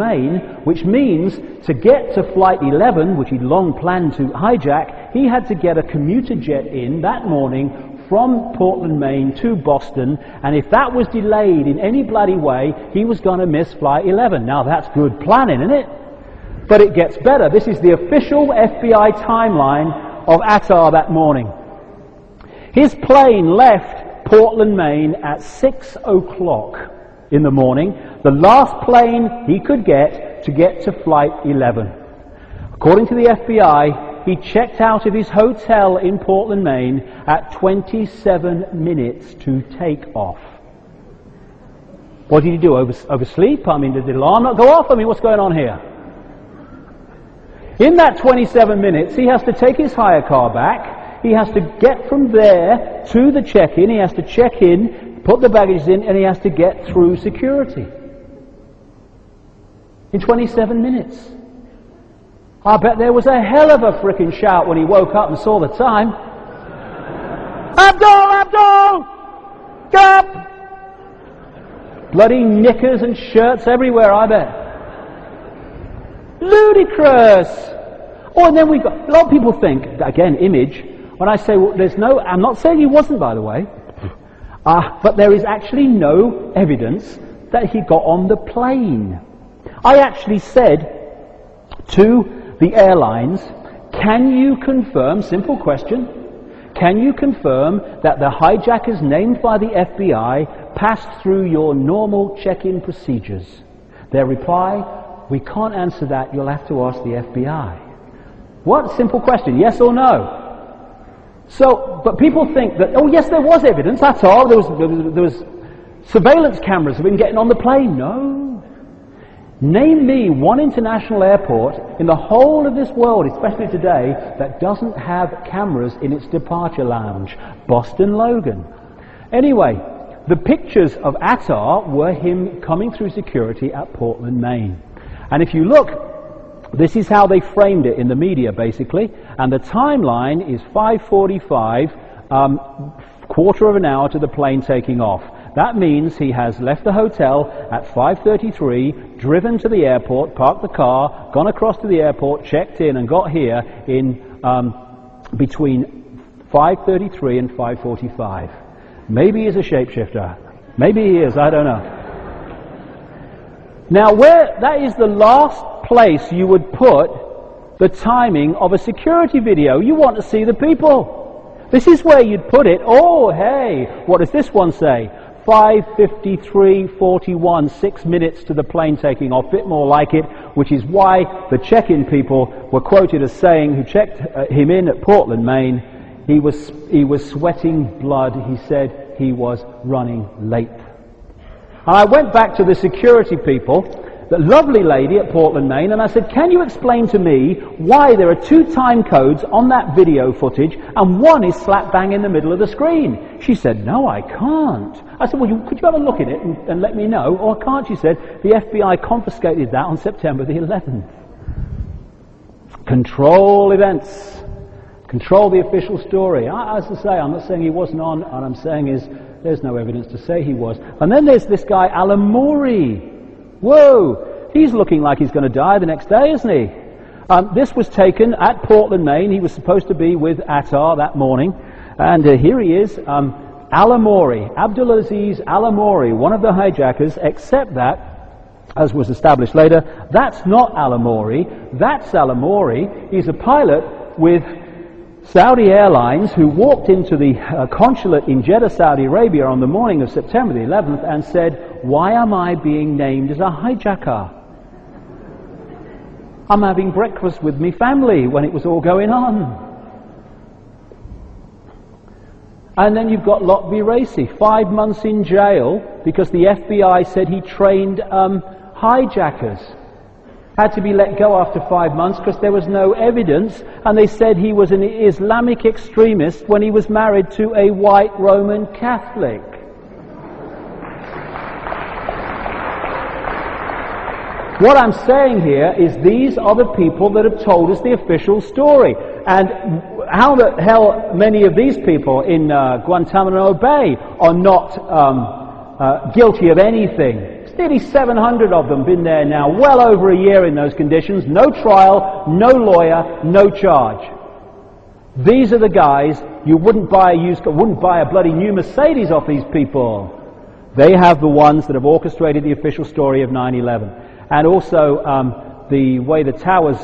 Maine, which means to get to Flight 11, which he'd long planned to hijack, he had to get a commuter jet in that morning from Portland, Maine to Boston, and if that was delayed in any bloody way, he was going to miss Flight 11. Now that's good planning, isn't it? But it gets better. This is the official FBI timeline of Attar that morning. His plane left Portland, Maine at 6 o'clock in the morning, the last plane he could get to Flight 11. According to the FBI, he checked out of his hotel in Portland, Maine at 27 minutes to take off. What did he do? Oversleep? I mean, did the alarm not go off? I mean, what's going on here? In that 27 minutes, he has to take his hire car back. He has to get from there to the check-in. He has to check in, put the baggage in, and he has to get through security. In 27 minutes. I bet there was a hell of a frickin' shout when he woke up and saw the time. Abdul! Get up! Bloody knickers and shirts everywhere, I bet. Ludicrous! Oh, and then we've got, a lot of people think, again, image, when I say, well, I'm not saying he wasn't, by the way, but there is actually no evidence that he got on the plane. I actually said to the airlines, can you confirm, simple question, can you confirm that the hijackers named by the FBI passed through your normal check-in procedures? Their reply, we can't answer that, you'll have to ask the FBI. What? Simple question, yes or no? So, but people think that, oh yes, there was evidence, that's all, there was surveillance cameras have been getting on the plane. No. Name me one international airport in the whole of this world, especially today, that doesn't have cameras in its departure lounge. Boston Logan. Anyway, the pictures of Attar were him coming through security at Portland, Maine. And if you look, this is how they framed it in the media, basically. And the timeline is 5:45, quarter of an hour to the plane taking off. That means he has left the hotel at 5:33, driven to the airport, parked the car, gone across to the airport, checked in, and got here in between 5:33 and 5:45. Maybe he's a shapeshifter. Maybe he is, I don't know. Now, that is the last place you would put the timing of a security video. You want to see the people. This is where you'd put it. Oh, hey, what does this one say? 5:53:41, 6 minutes to the plane taking off, bit more like it, which is why the check-in people were quoted as saying, who checked him in at Portland, Maine, he was sweating blood. He said he was running late. And I went back to the security people, the lovely lady at Portland, Maine, and I said, can you explain to me why there are 2 time codes on that video footage and one is slap bang in the middle of the screen? She said, no, I can't. I said, well, could you have a look at it and let me know? Or can't? She said, the FBI confiscated that on September the 11th. Control events. Control the official story. As I say, I'm not saying he wasn't on, and I'm saying is there's no evidence to say he was. And then there's this guy, Alan Morey. Whoa, he's looking like he's going to die the next day, isn't he? This was taken at Portland, Maine. He was supposed to be with Attar that morning. And here he is, Alamori, Abdulaziz Alamori, one of the hijackers, except that, as was established later, that's not Alamori, that's Alamori. He's a pilot with Saudi Airlines who walked into the consulate in Jeddah, Saudi Arabia on the morning of September the 11th and said, why am I being named as a hijacker? I'm having breakfast with me family when it was all going on. And then you've got Lotfi Racy, 5 months in jail because the FBI said he trained hijackers. Had to be let go after 5 months because there was no evidence, and they said he was an Islamic extremist when he was married to a white Roman Catholic. What I'm saying here is these are the people that have told us the official story. And how the hell many of these people in Guantanamo Bay are not guilty of anything? Nearly 700 of them been there now, well over a year in those conditions. No trial, no lawyer, no charge. These are the guys you wouldn't buy a bloody new Mercedes off these people. They have the ones that have orchestrated the official story of 9/11. And also, the way the towers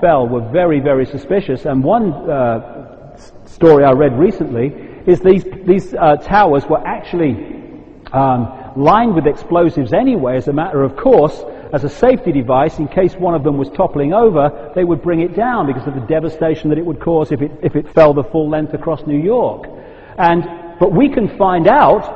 fell were very, very suspicious. And one story I read recently is these towers were actually lined with explosives anyway, as a matter of course, as a safety device. In case one of them was toppling over, they would bring it down because of the devastation that it would cause if it fell the full length across New York. But we can find out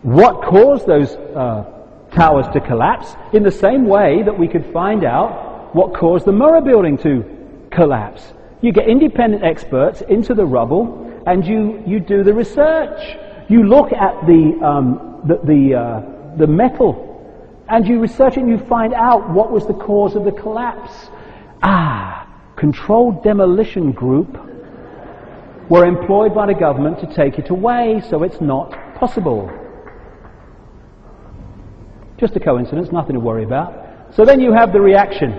what caused those towers to collapse in the same way that we could find out what caused the Murrah building to collapse. You get independent experts into the rubble and you do the research. You look at the metal and you research it and you find out what was the cause of the collapse. Controlled demolition group were employed by the government to take it away, so it's not possible. Just a coincidence, nothing to worry about. So then you have the reaction.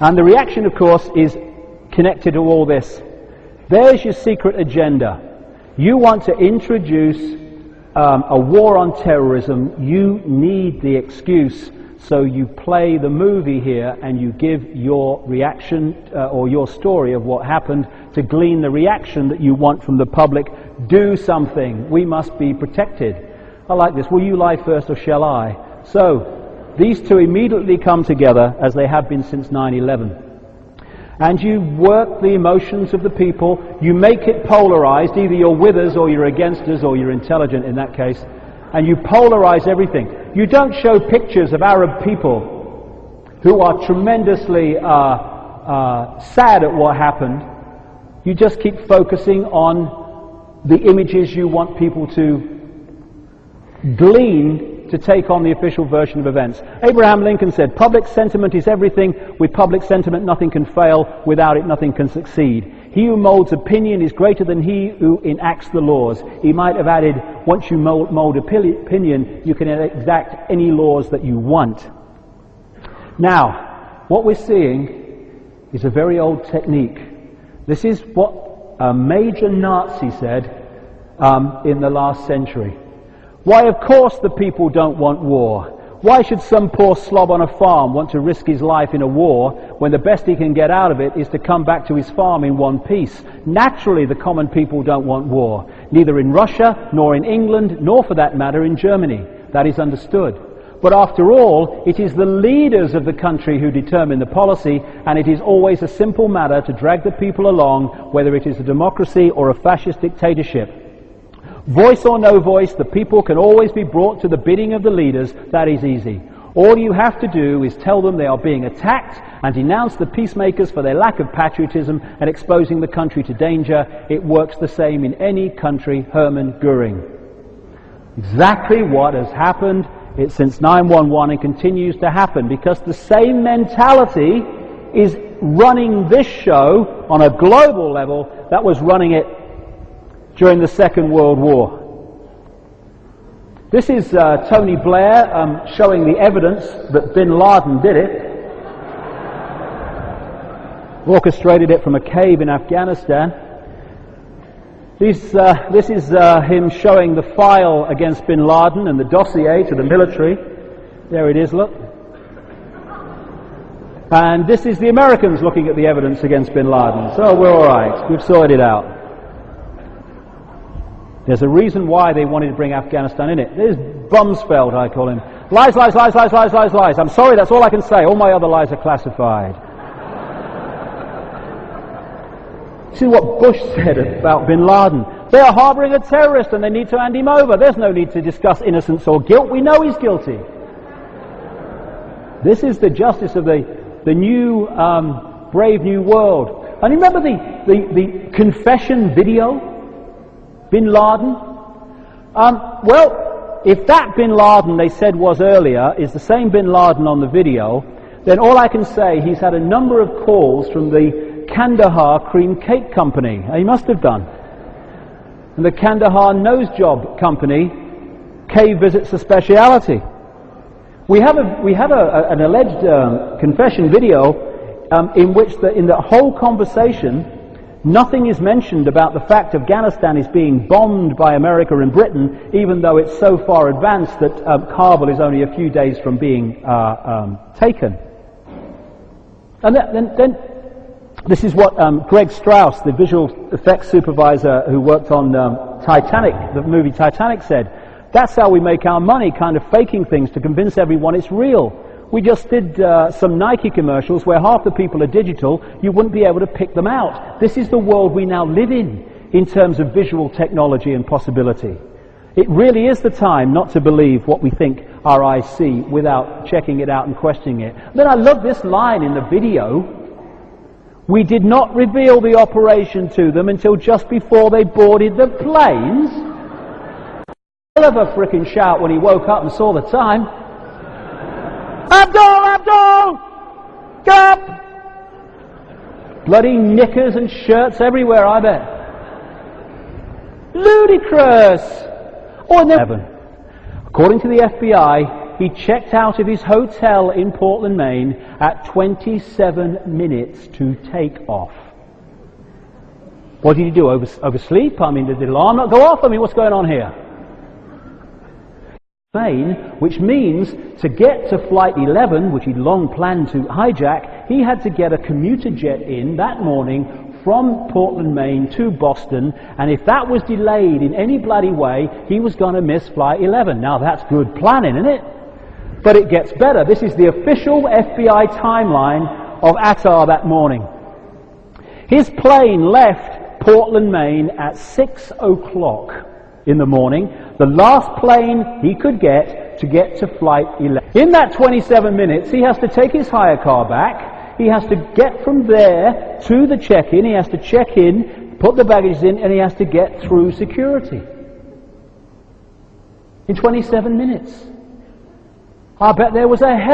And the reaction, of course, is connected to all this. There's your secret agenda. You want to introduce a war on terrorism. You need the excuse, so you play the movie here and you give your reaction or your story of what happened to glean the reaction that you want from the public. Do something. We must be protected. I like this. Will you lie first or shall I? So these two immediately come together, as they have been since 9/11. And you work the emotions of the people. You make it polarized. Either you're with us or you're against us, or you're intelligent in that case. And you polarize everything. You don't show pictures of Arab people who are tremendously sad at what happened. You just keep focusing on the images you want people to glean to take on the official version of events. Abraham Lincoln said, "Public sentiment is everything. With public sentiment nothing can fail. Without it nothing can succeed. He who molds opinion is greater than he who enacts the laws." He might have added, once you mold opinion, you can exact any laws that you want. Now, what we're seeing is a very old technique. This is what a major Nazi said in the last century. Why, of course the people don't want war. Why should some poor slob on a farm want to risk his life in a war when the best he can get out of it is to come back to his farm in one piece? Naturally, the common people don't want war. Neither in Russia, nor in England, nor for that matter in Germany. That is understood. But after all, it is the leaders of the country who determine the policy, and it is always a simple matter to drag the people along, whether it is a democracy or a fascist dictatorship. Voice or no voice, the people can always be brought to the bidding of the leaders. That is easy. All you have to do is tell them they are being attacked and denounce the peacemakers for their lack of patriotism and exposing the country to danger. It works the same in any country. Hermann Göring. Exactly what has happened since 9/11 and continues to happen, because the same mentality is running this show on a global level that was running it during the Second World War. This is Tony Blair showing the evidence that bin Laden did it. Orchestrated it from a cave in Afghanistan. This is him showing the file against bin Laden and the dossier to the military. There it is, look. And this is the Americans looking at the evidence against bin Laden. So we're all right. We've sorted it out. There's a reason why they wanted to bring Afghanistan in it. There's Bumsfeld, I call him. Lies, lies, lies, lies, lies, lies, lies. I'm sorry, that's all I can say. All my other lies are classified. See what Bush said about bin Laden. They are harboring a terrorist and they need to hand him over. There's no need to discuss innocence or guilt. We know he's guilty. This is the justice of the new, brave new world. And remember the confession video? Bin Laden? Well, if that bin Laden they said was earlier is the same bin Laden on the video, then all I can say, he's had a number of calls from the Kandahar Cream Cake Company. He must have done. And the Kandahar Nose Job Company cave visits a speciality. We have an alleged confession video in which in the whole conversation nothing is mentioned about the fact Afghanistan is being bombed by America and Britain, even though it's so far advanced that Kabul is only a few days from being taken. And then this is what Greg Strauss, the visual effects supervisor who worked on Titanic, the movie Titanic, said. That's how we make our money, kind of faking things to convince everyone it's real. We just did some Nike commercials where half the people are digital. You wouldn't be able to pick them out. This is the world we now live in terms of visual technology and possibility. It really is the time not to believe what we think our eyes see without checking it out and questioning it. Then I love this line in the video. We did not reveal the operation to them until just before they boarded the planes. Hell of a frickin' shout when he woke up and saw the time. Abdul! Get up! Bloody knickers and shirts everywhere, I bet. Ludicrous! Oh, and then, according to the FBI, he checked out of his hotel in Portland, Maine at 27 minutes to take off. What did he do? Oversleep? I mean, did the alarm not go off? I mean, what's going on here? Maine, which means to get to Flight 11, which he'd long planned to hijack, he had to get a commuter jet in that morning from Portland, Maine to Boston, and if that was delayed in any bloody way, he was going to miss Flight 11. Now that's good planning, isn't it? But it gets better. This is the official FBI timeline of Attar that morning. His plane left Portland, Maine at 6 o'clock in the morning, the last plane he could get to Flight 11. In that 27 minutes, he has to take his hire car back, he has to get from there to the check-in, he has to check in, put the baggage in, and he has to get through security. In 27 minutes. I bet there was a hell